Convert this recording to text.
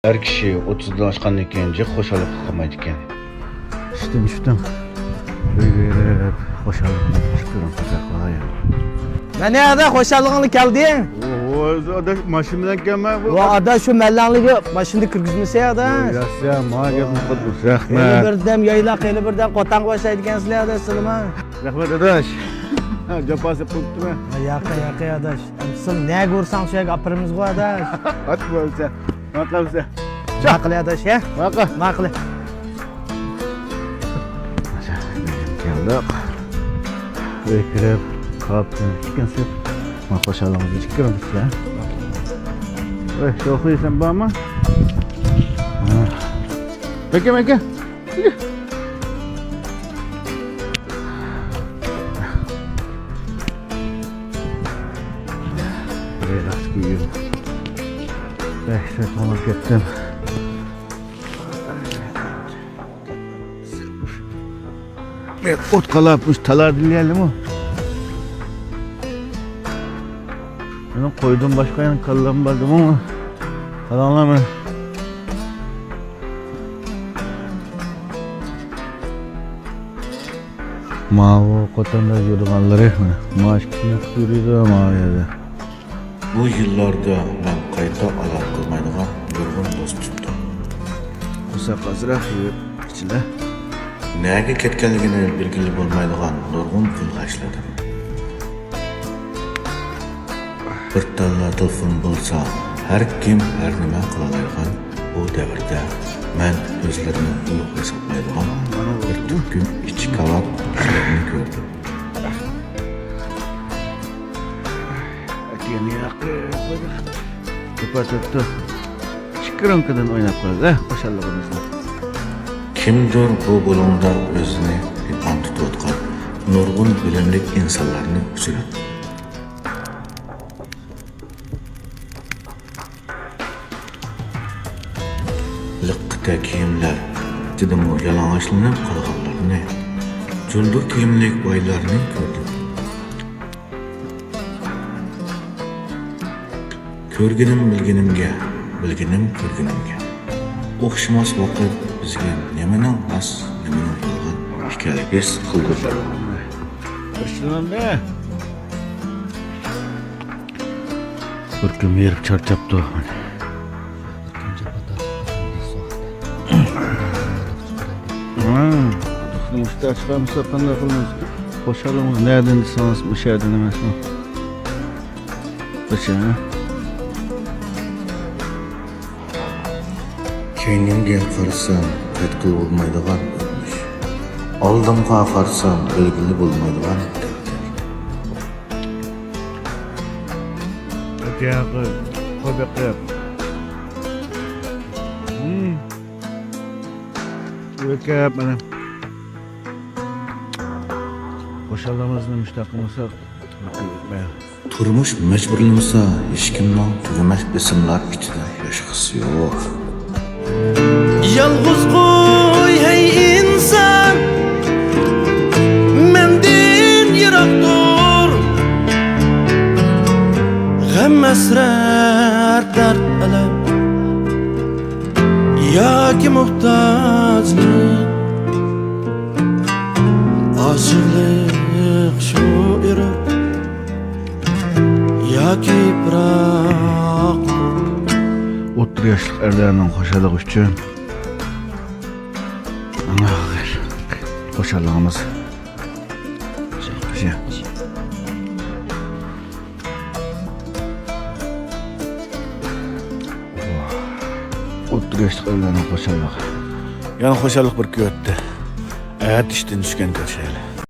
Her kişi 30'dan aşkandan keyin hoşalık kılmaydı ekan. Düştüm. Böyle hoşalık çıkıyorum kucaklara. Ne ada hoşalığını geldin? O ada maşından gelme bu. O ada şu mellanlığı başında kırgızmasa ada. Ya mağa gelmiş bu. Eli Rahmet. birden yaylak, eli birden kotan başlaydı sizler ada sılma. Rahmet adaş. Capası tuttu mu? Yaka adaş. Sıl ne görsen şu kapırımız bu adaş. At böyle. Makalse. Maklı adaş ya. Maklı. Geldik. Bekirip kaptım. Çıkınsın. Hoşalığımızı çıkıyorum size. Şu okuysan bana mı? Bekle. Relax giyiyorum. 5 saat olmuş gittim. Evet, ot kalapmış, talar dinleyelim mi? Benim koyduğum başka yanı kallanmadım ama kalanlamıyor. Mavi kotanda yürüyenleri maaş yürüydü maviyede. Bu yıllarda ben qayta alan qilmaydigan nurg'un do'st tutdim. Kısa kazırak yürüyüp içine. Nega ketganligini belgili bo'lmaydigan nurg'un pulga ishladim. Bir talla telefon bo'lsa, har kim har nima qila oladigan bu davrda men o'zlarini ulug' hisoblaydigan bir tukim ichki kavat kishilarni ko'rdim. Yeni yakıyor. Kupa tuttu. Çıkırın kadın oynap kaldı. Hoşallığımızla. Kimdir bu bo'lumda o'zini paypon tutayotgan nurg'un bilimli insonlarni uchratdi. Liqqita kiyimlar, jidimo yalang'ochlanib qolganlarni, juldur kiyimlik boylarni ko'rdim. Ko'rganim bilganimga, bilganim ko'rganimga. O'xshamas vaqt bizga nimaning ras, nimaning yolg'on ekanligi his qildirdi. Başlanan ne? Bırkım yerip çarçaptı. Dıklı müşteri çıkarmış sapanda kılmış. Boşalımız nereden sanız bu şerden emez mi? Bıçağı. Keynimga qarasam, qaytqil bo'lmaydigan o'tmish. Oldimga qarasam, belgili bo'lmaydigan Öteyağı, köpekler. Ökep benim. Boşalığımızın müştakımızı turmush majburlamasa, hech kimning tugamas ismlar ichida yashag'isi yo'q. Yalğız qo'y hey inson, mendin yiroqdir. G'am hasrat dard alam yoki muhtojlik, oshiqlik shu irq yoki firoq. 30 yaşlık erlerinin hoşalığı için hoşalığımız şey. 30 yaşlık erlerinin hoşalığı. Yani hoşalık bir kötü. Hayat işten düşken köşeyle.